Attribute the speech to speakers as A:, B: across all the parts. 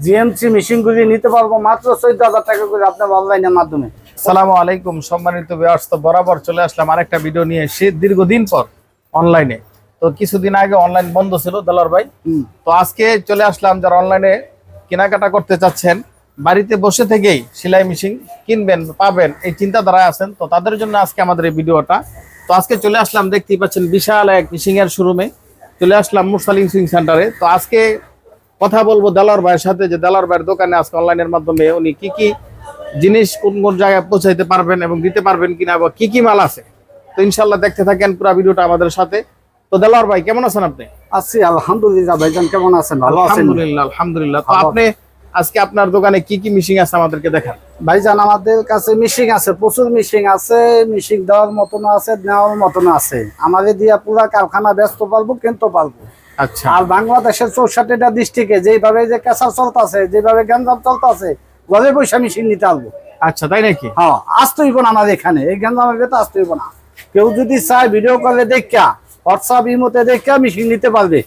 A: GMC মেশিনগুলি নিতে পারবো মাত্র 14,000 টাকা করে আপনার অনলাইনের মাধ্যমে।
B: আসসালামু আলাইকুম সম্মানিত ভিউয়ার্স, তো বরাবর চলে আসলাম আরেকটা ভিডিও নিয়ে। সে দীর্ঘদিন পর অনলাইনে, তো কিছুদিন আগে অনলাইন বন্ধ ছিল দেলোয়ার ভাই। তো আজকে চলে আসলাম, যারা অনলাইনে কেনাকাটা করতে চাচ্ছেন, বাড়িতে বসে থেকেই সেলাই মেশিন কিনবেন পাবেন এই চিন্তাধারায় আছেন, তো তাদের জন্য আজকে আমাদের এই ভিডিওটা। তো আজকে চলে আসলাম, দেখতেই পাচ্ছেন বিশাল এক মেশিং এর শোরুমে চলে আসলাম, মুরসালিন সুইং সেন্টারে। তো আজকে কথা বলবো দেলোয়ার ভাইয়ের সাথে, যে দেলোয়ার ভাইয়ের দোকানে আজকে অনলাইনের মাধ্যমে উনি কি কি জিনিস কোন কোন জায়গায় পৌঁছাইতে পারবেন এবং দিতে পারবেন কিনা, বা কি কি মাল আছে। তো ইনশাল্লাহ দেখতে থাকেন পুরো ভিডিওটা আমাদের সাথে। তো দেলোয়ার ভাই কেমন আছেন আপনি?
A: আছি আলহামদুলিল্লাহ। ভাইজান কেমন আছেন? ভালো আছেন?
B: আলহামদুলিল্লাহ আলহামদুলিল্লাহ। তো আপনি আজকে আপনার দোকানে কি কি মেশিন আছে আমাদেরকে দেখান।
A: ভাইজান আমাদের কাছে মেশিন আছে, প্রচুর মেশিন আছে। মেশিন দেওয়ার মতন আছে, নেওয়ার মতন আছে। আমাদের দিয়ে পুরা কারখানা ব্যস্ত পারবো, কিনতে পারবো।
B: আচ্ছা।
A: আর বাংলাদেশের 64টা ডিস্ট্রিক্টে যেভাবে যে কেঁচা চলতেছে, যেভাবে গ্যাঞ্জাম চলতেছে, ঘরে পয়সা মেশিন নিতে পারবো।
B: আচ্ছা, তাই নাকি?
A: হ্যাঁ, আসতে হইব না আমাদের এখানে, এই গ্যাঞ্জামের ভেতরে আসতে হইব না। কেউ যদি চায় ভিডিও কলে দেখা, হোয়াটসঅ্যাপ ইমোতে দেখা মেশিন নিতে পারবে।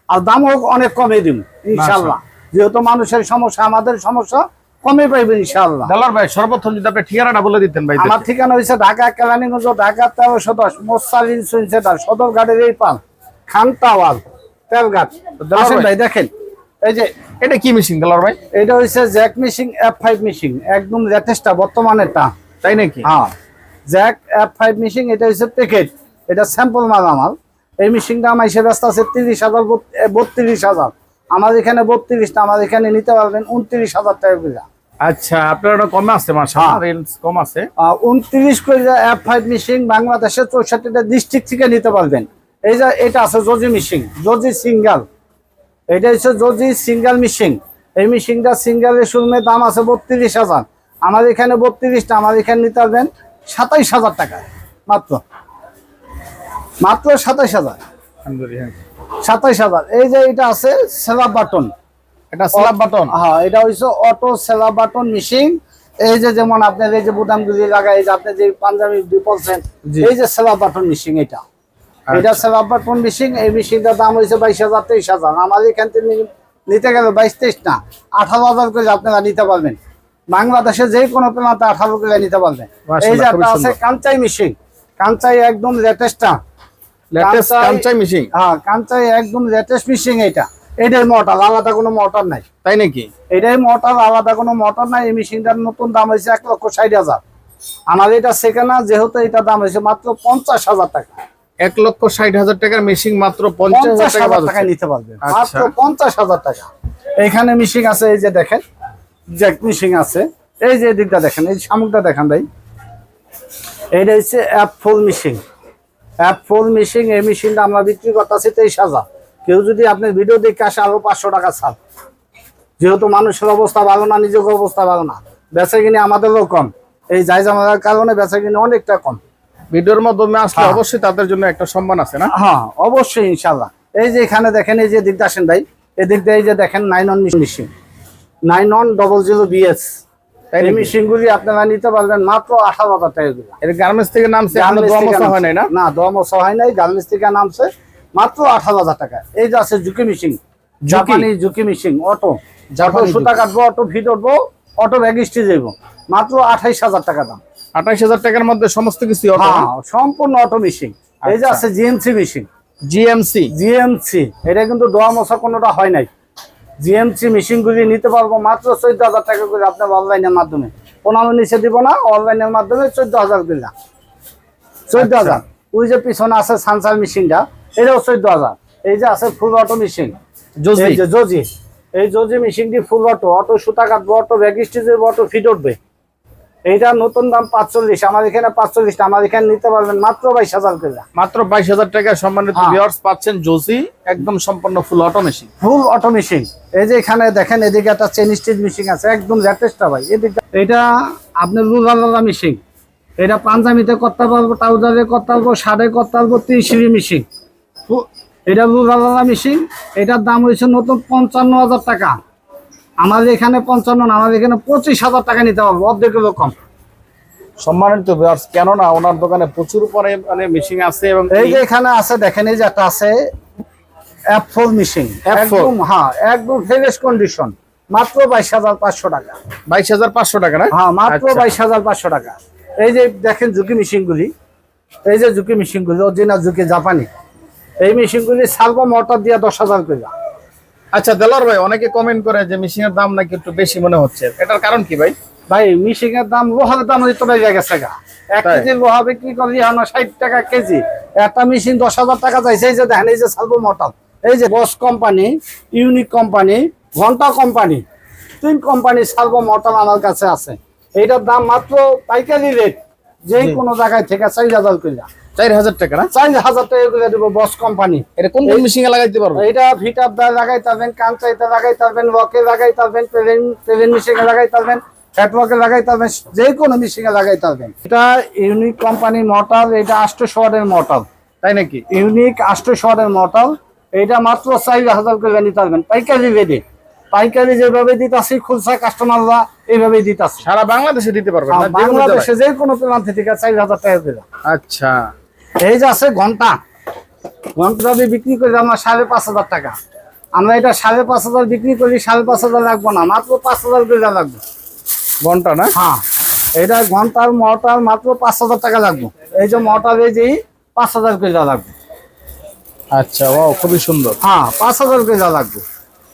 A: আর দামও অনেক কমে দিব ইনশাল্লাহ। যেহেতু মানুষের সমস্যা, আমাদের সমস্যা কমে পাইবে ইনশাল্লাহ।
B: দেলোয়ার ভাই সর্বপ্রথম যদি আপনি ঠিকানাটা বলে দিতেন ভাই।
A: আমার ঠিকানা হচ্ছে ঢাকা কেরানীগঞ্জ, ঢাকা 1310, মুরসালিন সুইং সেন্টার, সদরঘাটের এই পাল, খান টাওয়ার, তেলঘাট। ভাই দেখেন, এই যে
B: এটা কি মেশিন দেলোয়ার ভাই?
A: এটা হচ্ছে জ্যাক মেশিন, F5 মেশিন, একদম লেটেস্টটা বর্তমানেরটা।
B: তাই নাকি?
A: হ্যাঁ, জ্যাক F5 মেশিন। এটা হচ্ছে প্যাকেট, এটা স্যাম্পল মাল আমার। এই মেশিনটা আমার এসে ব্যস্ত আছে 30,000, 32,000। আমার এখানে 32টা, আমার এখানে নিতে পারবেন 29,000 টাকা করে।
B: আচ্ছা, আপনার ওটা কম আছে, মাশাআল্লাহ রেঞ্জ কম আছে।
A: 29 করে F5 মেশিন বাংলাদেশের 64টা ডিস্ট্রিক্ট থেকে নিতে পারবেন। এই যে এটা আছে জজি মেশিন, জজি সিঙ্গেল। এটা হচ্ছে জজি সিঙ্গেল মেশিন। এই মেশিনটা সিঙ্গেলের শোরুমের দাম আছে 32,000। আমার এখানে 32টা, আমার এখানে নিতে পারবেন 27,000 টাকা মাত্র, মাত্র 27,000।
B: আলহামদুলিল্লাহ,
A: 27,000। এই যে এটা আছে স্ল্যাব বাটন,
B: এটা স্ল্যাব বাটন।
A: হ্যাঁ, এটা হচ্ছে অটো স্ল্যাব বাটন মেশিন। এই যে যেমন আপনার এই যে বুদামগুলি লাগায়, এই যে আপনি যে পাঞ্জাবি বলছেন, এই যে স্ল্যাব বাটন মেশিন, এটা এটা স্ল্যাব বাটন মেশিন। এই মেশিনটার দাম হয়েছে 22,000, 23,000। আমাদের এখান থেকে নিতে গেলে 22-23 না, 18,000 করে আপনারা নিতে পারবেন। বাংলাদেশে যে কোনো প্রান্তে 18 করে নিতে পারবেন। এই যে একটা আছে কাঞ্চাই মেশিন, কাঞ্চাই একদম লেটেস্টটা,
B: লেটেস্ট কাঞ্চাই মেশিন।
A: হ্যাঁ, কাঞ্চাই একদম লেটেস্ট মেশিন। এটাই মোটর, আলাদা কোনো মোটর নাই।
B: তাই নাকি?
A: এটাই মোটর, আলাদা কোনো মোটর নাই। এই মেশিনটার নতুন দাম হয়েছে 1,60,000। আমাদের এটা সেকেন্ড, যেহেতু এটা দাম হয়েছে মাত্র 50,000 টাকা।
B: 1,60,000 টাকার মেশিন মাত্র 50,000
A: টাকা নিতে পারবে,
B: আচ্ছা।
A: মাত্র 50,000 টাকা। এখানে মেশিন আছে, এই যে দেখেন জ্যাক মেশিন আছে। এই যে দিকটা দেখেন, এই শামুকটা দেখেন ভাই, এইটা হচ্ছে F4 মেশিন, F4 মেশিন। এই মেশিনটা আমরা বিক্রি করতেছি 23,000। কেউ যদি আপনার ভিডিও দেখে আসে আরো 500 টাকা ছাড়। যেহেতু মানুষের অবস্থা ভালো না, নিজের অবস্থা ভালো না, বেচা কিনে আমাদেরও কম। এই জায়জামার কারণে বেচা কিনে অনেকটা কম।
B: ভিডিওর মাধ্যমে আসলে অবশ্যই তাদের জন্য একটা সম্মান আছে না?
A: হ্যাঁ, অবশ্যই ইনশাল্লাহ। এই যে এখানে দেখেন, এই যে দিকটা আসেন ভাই, এই দিকটা এই যে দেখেন 9 মেশিন, 9100 BS। এই মেশিনগুলি আপনারা নিতে পারবেন মাত্র 18,000 টাকা করে।
B: এর গার্মেন্টস থেকে নামছে, এখনো দোয়া মোছা হয় নাই না?
A: না, দোয়া মোছা হয় নাই, গার্মেন্টস থেকে নামছে মাত্র 18,000 টাকা। এই যে আছে জুকি মেশিন, জাপানি জুকি মেশিন, অটো, যখন সুতা কাটবো, অটো ফিট উঠবো, অটো ব্যাগ স্টিচ দেব, মাত্র 28,000 টাকা দাম।
B: 28,000 টাকার মধ্যে সমস্ত কিছু অটো,
A: সম্পূর্ণ অটো মেশিন। এই যে আছে জিএমসি মেশিন, জিএমসি। এটা কিন্তু দোয়া মোছা কোনোটা হয় নাই। জিএমসি মেশিনগুলি নিতে পারবো মাত্র 14,000 টাকা করে আপনার অনলাইনের মাধ্যমে। 15 নিচে দিব না, অনলাইনের মাধ্যমে 14,000 করে, 14,000। ওই যে পিছনে আছে সানসার মেশিনটা, এটাও 14,000। এই যে আছে ফুল অটো মেশিন, জজি। এই জজি মেশিনটি ফুল অটো, অটো সুতা কাটবো, অটো ব্যাগ স্টিচ দেবো, অটো ফিট উঠবে। এইটা নতুন দাম 45, আমার এখানে 45টা, আমার এখানে নিতে পারবেন মাত্র 22,000 করে।
B: মাত্র 22,000 টাকা সম্মানিত ভিউয়ার্স পাচ্ছেন জজি, একদম সম্পূর্ণ ফুল অটো মেশিন,
A: ফুল অটো মেশিন। এই যে এখানে দেখেন, এদিকে একটা চেন স্টিচ মেশিন আছে, একদম লেটেস্টটা ভাই। এদিকে এটা আপনার রুলালা মেশিন, এটা পাঞ্জাবিতে করতে পারবো, ট্রাউজারে করতে পারবো, শার্টে করতে পারবো, 30 মেশিন। এটা রুলালা মেশিন। এটার দাম হয়েছে নতুন 55,000 টাকা। আমাদের এখানে 55 না, আমাদের এখানে 25,000 টাকা নিতে পারবো, অর্ধেকের কম।
B: সম্মানিত ভিউয়ার্স, কেননা ওনার দোকানে প্রচুর পরিমাণে মেশিন আছে। এবং
A: এই যে এখানে আছে দেখেন, এই যে একটা আছে F4 মেশিন, একদম, হ্যাঁ, একদম ফ্রেশ কন্ডিশন। মাত্র 22,500 টাকা।
B: 22,500 টাকা না?
A: হ্যাঁ, মাত্র 22,500 টাকা। এই যে দেখেন ঝুঁকি মেশিনগুলি, এই যে ঝুঁকি মেশিনগুলি অরিজিনাল ঝুঁকি জাপানি, এই মেশিনগুলি সার্ভো মোটর দিয়ে 10,000 করে।
B: আচ্ছা দেলোয়ার ভাই, অনেকে কমেন্ট করে যে মেশিনের দাম নাকি একটু বেশি মনে হচ্ছে, এটার কারণ কি ভাই?
A: ভাই মেশিনের দাম, লোহার দাম তো বেড়ে গেছে গা। 1 কেজি লোহা বিক্রি করি 60 টাকা কেজি, একটা মেশিন 10,000 টাকা যাইছে। এই যে দেখেন, এই যে সার্ভো মোটর, এই যে বস কোম্পানি, ইউনিক কোম্পানি, ঘন্টা কোম্পানি, 3 কোম্পানি সার্ভো মোটর আমার কাছে আছে। এইটার দাম মাত্র পাইকারি রেট যে কোনো জায়গায় থেকে 4,000 করে।
B: 4,000 টাকা না?
A: 4,000 টাকা করে দেবো বস কোম্পানি।
B: এটা কোন কোন মেশিনে লাগাইতে পারবো?
A: এটা ফিটার দা লাগাইতে পারবেন, কাঞ্চাইতে লাগাইতে পারবেন, লকে লাগাইতে পারবেন, প্লেন মেশিনে লাগাইতে পারবেন, ফ্যাটওয়ার্কে লাগাইতে পারবেন, যে কোনো মেশিনে লাগাইতে পারবেন। এটা ইউনিক কোম্পানির মোটর, এটা 800 ওয়াটের মোটর।
B: তাই নাকি?
A: ইউনিক 800 ওয়াটের মোটর, এটা মাত্র 4,000 করে নিতে পারবেন পাইকারি রেটে। পাইকারি যেভাবে দিতেছি, খুলসা কাস্টমাররা এইভাবেই দিতেছে।
B: সারা বাংলাদেশে দিতে পারবেন না?
A: বাংলাদেশে যে কোনো প্রান্ত থেকে 4,000 টাকা করে।
B: আচ্ছা,
A: এই যে আছে ঘন্টা, ঘন্টা আমি বিক্রি করি আমরা 5,500 টাকা। আমরা এটা 5,500 বিক্রি করি, 5,500 লাগবো না, মাত্র 5,000 করে লাগবে
B: ঘন্টা না?
A: হ্যাঁ, এটা ঘন্টার মোটর মাত্র 5,000 টাকা লাগবে। এই যে মোটর, এই যে 5,000 করে লাগবে।
B: আচ্ছা, ওয়াও, খুবই সুন্দর।
A: হ্যাঁ, 5,000 করে লাগবে।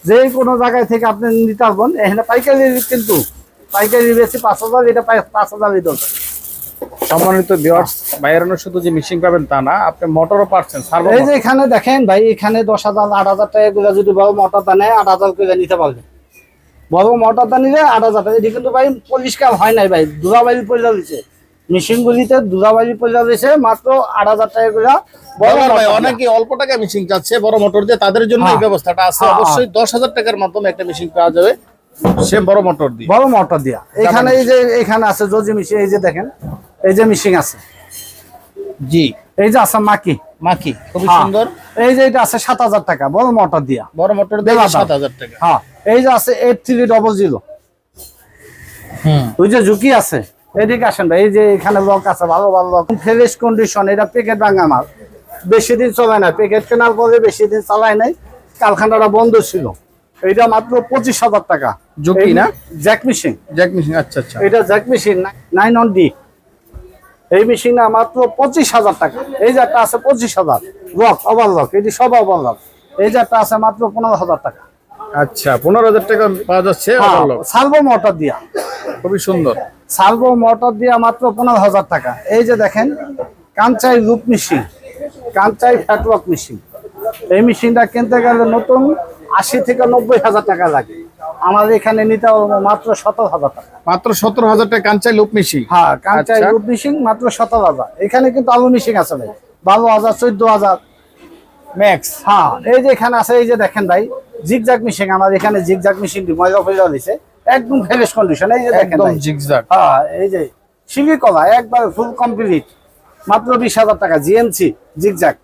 A: যে কোনো জায়গায় থেকে আপনি নিতে পারবেন। এখানে পাইকারি, কিন্তু পাইকারি বেশি 5,000, এটা 5,000 দরকার।
B: সম্মানিত ভিউয়ার্স, বাইরের শুধু যে মেশিন পাবেন তা না, আপনি মোটরও পাচ্ছেন।
A: এই যে এখানে দেখেন ভাই, এখানে 10,000 8,000 টাকা করে যদি বড় মোটরটা নেয় 8,000 করে নিতে পারবে। বড় মোটরটা নিলে 8,000 টাকা। এটি কিন্তু ভাই পরিষ্কার হয় নাই ভাই, ধুলাবালি পড়ে যাচ্ছে মেশিনগুলিতে, ধুলাবালি পড়ে যাচ্ছে। মাত্র 8,000 টাকা করে।
B: ভাই অনেকে অল্প টাকা মেশিন চাচ্ছে বড় মোটর দিয়ে, তাদের জন্য এই ব্যবস্থাটা আছে। অবশ্যই 10,000 টাকার মাধ্যমে একটা মেশিন পাওয়া যাবে, সে বড় মোটর দিয়ে।
A: বড় মোটর দিয়া এখানে, এই যে এখানে আছে জজি মেশিন, এই যে দেখেন, এই যে মেশিন আছে।
B: জি,
A: এই যে আছে মাকি,
B: মাকি, খুবই সুন্দর।
A: এই যে এটা আছে 7,000 টাকা, বড় মোটর দিয়া।
B: বড় মোটর দিয়ে 7,000 টাকা।
A: হ্যাঁ, এই যে আছে 8300। ওই যে ঝুঁকি আছে, এদিকে আসেন ভাই। এই যে এখানে লক আছে, ভালো ভালো লক, ফ্রেশ কন্ডিশন। এটা প্যাকেট ভাঙা মাল, বেশি দিন চলে না। প্যাকেট কেনার পরে বেশি দিন চালায় নাই, কারখানাটা বন্ধ ছিল। এটা মাত্র 25,000 টাকা।
B: ঝুঁকি না?
A: Jack machine,
B: Jack machine. আচ্ছা আচ্ছা,
A: এটা জ্যাক মেশিন 9 ডি। এই মেশিনটা মাত্র 25,000 টাকা। এই যে একটা আছে 25,000, লক, ওভার লক, এটি সব ওভার লক। এই যে একটা আছে মাত্র 15,000 টাকা।
B: আচ্ছা, 15,000 টাকা পাওয়া যাচ্ছে
A: সার্ভো মোটর দিয়া।
B: খুবই সুন্দর।
A: সার্ভো মোটর দিয়া মাত্র 15,000 টাকা। এই যে দেখেন, Kansai loop machine, Kansai ফ্যাটওয়ার্ক machine. এই মেশিনটা কিনতে গেলে নতুন 80 থেকে 90,000 টাকা লাগে। আমাদের এখানে নিতে হবে মাত্র 17,000 টাকা।
B: মাত্র 17,000 টাকা কাঞ্চাই লুপ মেশিন?
A: হ্যাঁ, কাঞ্চাই লুপ মেশিন মাত্র 17,000। এখানে কিন্তু আলু মেশিন আছে ভাই, 12,000, 14,000
B: ম্যাক্স।
A: হ্যাঁ, এই যে এখানে আছে, এই যে দেখেন ভাই, জিগজাগ মেশিন। আমার এখানে জিগজাগ মেশিন ময়লা ফেলা দিছে, একদম ফ্রেশ কন্ডিশন। এই যে দেখেন
B: একদম জিগজাগ।
A: হ্যাঁ, এই যে শিলি কলা একবার ফুল কমপ্লিট, মাত্র 20,000 টাকা। GMC zigzag.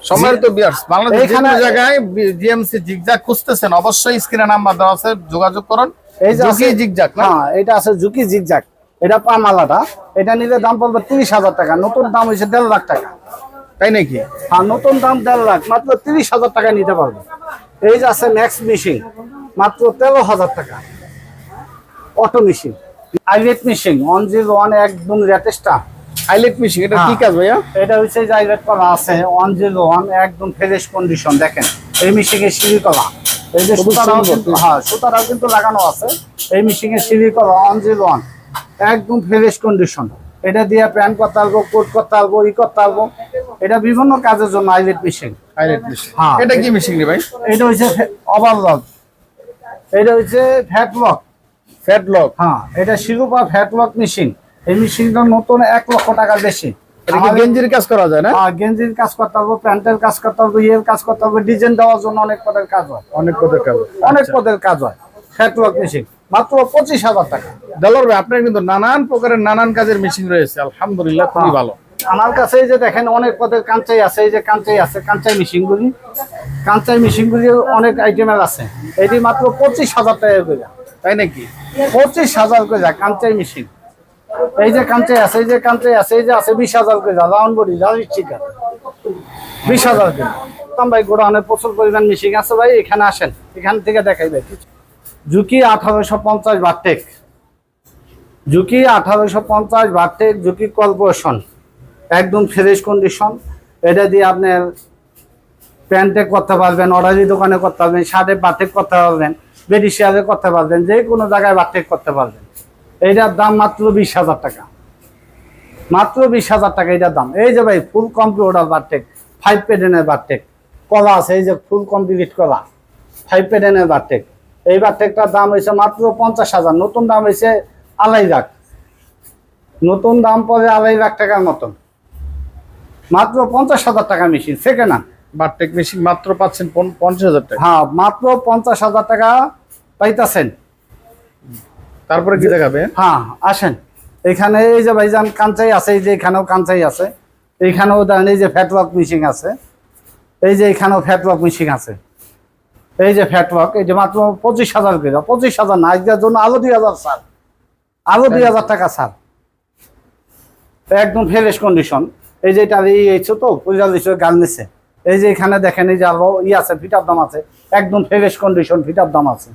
B: সম্মানিত ভিউয়ার্স, বাংলাদেশের যে কোনো জায়গায় জিএমসি জিগজাগ খুঁজতেছেন, অবশ্যই স্ক্রিনে নাম্বার দেওয়া আছে, যোগাযোগ করুন।
A: এই যে
B: ঝুঁকি জিগজাগ না?
A: হ্যাঁ, এটা আছে ঝুঁকি জিগজাগ। এটা পামালাটা, এটা নিলে দাম পড়বে 30,000 টাকা। নতুন দাম হয়েছে 1.5 লাখ টাকা।
B: তাই নাকি?
A: হ্যাঁ, নতুন দাম 1.5 লাখ, মাত্র 30,000 টাকা নিতে পারবে। এই যে আছে ম্যাক্স মেশিন, মাত্র 13,000 টাকা। অটো মেশিন, আইলেট মেশিন 101, একদম লেটেস্টটা।
B: হাইলাইট মেশিন, এটা কি কাজ ভাইয়া?
A: এটা হচ্ছে যে আইলেট করা আছে 101, একদম ফ্রেশ কন্ডিশন। দেখেন এই মেশিনের সিঁড়ি করা, এই যে সুতারাও কিন্তু, হ্যাঁ সুতারাও কিন্তু লাগানো আছে। এই মেশিনের সিঁড়ি করা 101, একদম ফ্রেশ কন্ডিশন। এটা দিয়ে প্যান্ট করতে পারবো, কোট করতে পারবো, করতে পারবো। এটা বিভিন্ন কাজের জন্য আইলেট মেশিন।
B: হাইলাইট মেশিন,
A: হ্যাঁ।
B: এটা কি মেশিন রে ভাই?
A: এটা হচ্ছে ওভারলক, এটা হচ্ছে ফ্যাটলক।
B: ফ্যাটলক?
A: হ্যাঁ, এটা শিরোপা ফ্যাটলক মেশিন। এই মেশিনটা নতুন 1 লক্ষ টাকা বেশি।
B: এটা কি গেঞ্জির কাজ করা যায় না?
A: হ্যাঁ, গেঞ্জির কাজ করতে পারবো, প্যান্টের কাজ করতে পারবো, ইয়ের কাজ করতে পারবো, ডিজাইন দেওয়ার জন্য অনেক পদের কাজ হয়।
B: অনেক পদের কাজ,
A: অনেক পদের কাজ হয়। ফ্যাটলক মেশিন মাত্র 25,000 টাকা।
B: দেলোয়ার ভাই, আপনার কিন্তু নানান প্রকারের নানান কাজের মেশিন রয়েছে, আলহামদুলিল্লাহ, খুবই ভালো।
A: আমার কাছে এই যে দেখেন, অনেক পদের কাঞ্চাই আছে। এই যে কাঞ্চাই আছে, কাঞ্চাই মেশিনগুলি, কাঞ্চাই মেশিনগুলি অনেক আইটেমের আছে। এটি মাত্র 25,000 টাকা করে।
B: তাই নাকি?
A: 25,000 করে কাঞ্চাই মেশিন। এই যে কাঞ্চাই আছে, এই যে কাঞ্চাই আছে, এই যে আছে 20,000 করে রাউন্ড বডি, রাউন্ড চিকার 20,000 করে। ভাই গোডাউনে প্রচুর পরিমাণ মেশিন আছে ভাই, এখানে আসেন, এখান থেকে দেখাই ভাই। ঝুঁকি 1850 ভার্টেক, ঝুঁকি 1850 ভার্টেক, ঝুঁকি কর্পোরেশন, একদম ফ্রেশ কন্ডিশন। এটা দিয়ে আপনার প্যান্টে করতে পারবেন, অর্ডারি দোকানে করতে পারবেন, শার্টে বাটেক করতে পারবেন, বেডিশিয়ারে করতে পারবেন, যে কোনো জায়গায় বাটেক করতে পারবেন। এইটার দাম মাত্র 20,000 টাকা, মাত্র 20,000 টাকা এটার দাম। এই যে ভাই ফুল কম্পিউটার বাটেক, 5 প্যাটার্নের বাটেক কলা আছে, এই যে ফুল কমপ্লিট কলা 5 প্যাটার্নের বাটেক। এই বাটেকটার দাম হয়েছে মাত্র 50,000, নতুন দাম হয়েছে 2.5 লাখ, নতুন দাম পড়ে 2.5 লাখ টাকার মতন, মাত্র 50,000 টাকা মেশিন সেকেন্ড হ্যান্ড।
B: বারটেক মেশিন মাত্র পাচ্ছেন 50,000 টাকা।
A: হ্যাঁ, মাত্র 50,000 টাকা পাইতেছেন।
B: তারপরে কি দেখাবে?
A: হ্যাঁ আসেন, এখানে এই যে ভাইজান কাঞ্চাই আছে, এই যে এখানেও কাঞ্চাই আছে, এইখানেও দেখেন এই যে ফ্যাটওয়ার্ক মেশিন আছে, এই যে এখানেও ফ্যাটওয়ার্ক মেশিন আছে, এই যে ফ্যাটওয়ার্ক, এই যে মাত্র 25,000 করে। 25,000 না, আজকের জন্য আরো 2,000 স্যার, আরো 2,000 টাকা স্যার, একদম ফ্রেশ কন্ডিশন। এই যে এটা এইছো তো 45 গার্মেন্টসে, এই যে এখানে দেখেন এই যে আরো আছে, ফিট আপ দাম আছে, একদম ফ্রেশ কন্ডিশন, ফিট আপ দাম আছে,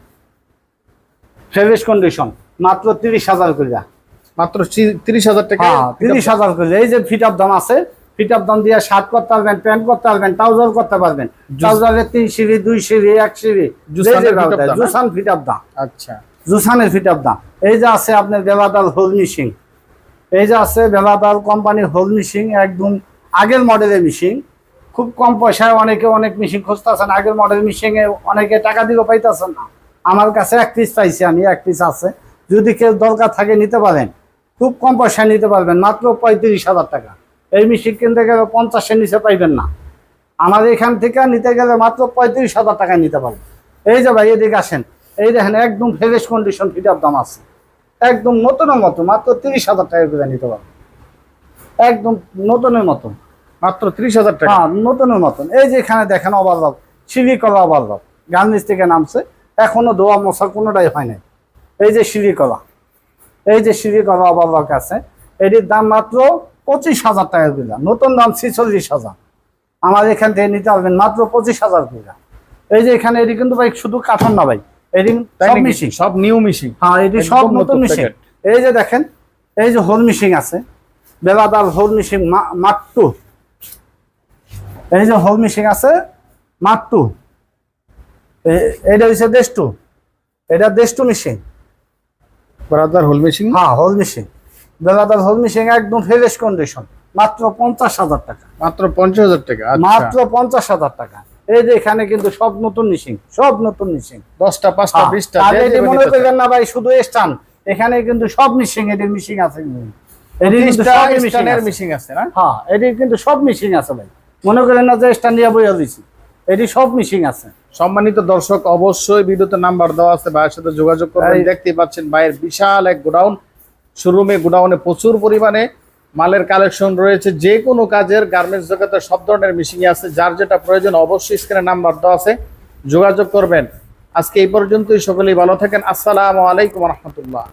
A: ফ্রেশ কন্ডিশন, মাত্র 30,000 করে।
B: মাত্র 30,000 টাকা।
A: হ্যাঁ 30,000 করে। এই যে ফিট আপ দাম আছে, ফিট আপ দাম দিয়ে শার্ট করতে পারবেন, প্যান্ট করতে পারবেন, ট্রাউজার করতে পারবেন। ট্রাউজারের 3 সিঁড়ি, 2 সিঁড়ি, 1 সিঁড়ি, জুসান ফিট আপ দাম।
B: আচ্ছা,
A: জুসানের ফিট আপ দাম। এই যে আছে আপনার বেলাদাল হোল মিশিং, এই যে আছে বেলাদাল কোম্পানির হোল মিশিং, একদম আগের মডেলের মিশিং, খুব কম পয়সায় অনেকে অনেক মেশিন খুঁজতেছেন। আগের মডেল মেশিন এ অনেকে টাকা দিয়েও পাইতেছেন না, আমার কাছে 1 পিস পাইছি আমি, 1 পিস আছে, যদি কেউ দরকার থাকে নিতে পারেন, খুব কম পয়সায় নিতে পারবেন, মাত্র 35,000 টাকা। এই মেশিন কিনতে গেলে 50-এর নিচে পাইবেন না, আমাদের এখান থেকে নিতে গেলে মাত্র 35,000 টাকায় নিতে পারবেন। এই যে ভাই এদিকে আসেন, এই দেখেন একদম ফ্রেশ কন্ডিশন ফিট আপ দাম আছে, একদম নতুনের মতো, মাত্র 30,000 টাকা করে নিতে পারবেন, একদম নতুনের মতন,
B: মাত্র 30,000 টাকা।
A: হ্যাঁ নতুনের মতন। এই যে এখানে দেখেন ওভারলক, সিঁড়ি কলা ওভারলক, গার্মেন্টস থেকে নামছে, এখনো ধোয়া মশা কোনোটাই হয় নাই। এই যে সিঁড়ি কলা, এই যে সিঁড়ি কলা ওভারলক আছে, এটির দাম মাত্র 25,000 টাকা করে, নতুন দাম 46,000, আমার এখান থেকে নিতে পারবেন মাত্র 25,000 করে। এই যে এখানে এটি কিন্তু ভাই শুধু কাঠন না ভাই, এটি সব মিশিং,
B: সব নিউ মিশিং।
A: হ্যাঁ এটি সব নতুন মিশিং। এই যে দেখেন এই যে হোল মিশিং আছে, বেলাদার হোল মিশিং মাট্টু, এই যে হোল মিশিং আছে মাট্টু, এটা হচ্ছে দেশটু, এটা দেশটু মিশিং,
B: ব্রাদার হোল মিশিং।
A: হ্যাঁ হোল মিশিং, বেলাদার হোল মিশিং, একদম ফ্রেশ কন্ডিশন, মাত্র 50,000 টাকা,
B: মাত্র 50,000 টাকা।
A: মাত্র 50,000 টাকা। এই যে এখানে কিন্তু সব নতুন মিশিং, সব নতুন মিশিং,
B: 10টা 5টা 20টা।
A: মনে করবেন না ভাই শুধু স্টান, এখানে কিন্তু সব মিশিং, এটির মিশিং আছে, এটির কিন্তু সব
B: মিশিং আছে না?
A: হ্যাঁ এটির কিন্তু সব মিশিং আছে ভাই, মনে করেন না যে স্টান নিয়ে বইয়া দিছি, এটি সব মিশিং আছে।
B: সম্মানিত দর্শক, অবশ্যই ভিডিওতে নাম্বার দেওয়া আছে, ভাইয়ের সাথে যোগাযোগ করবেন। দেখতেই পাচ্ছেন ভাইয়ের বিশাল এক গোডাউন, শোরুমে গোডাউনে প্রচুর পরিমাণে মালের কালেকশন রয়েছে, যে কোনো কাজের গার্মেন্টস জগতে সব ধরনের মেশিন আছে, যার যেটা প্রয়োজন অবশ্যই স্ক্রিনে নাম্বার দেওয়া আছে, যোগাযোগ করবেন। আজকে এই পর্যন্তই, সকলেই ভালো থাকেন। আসসালামু আলাইকুম রহমতুল্লাহ।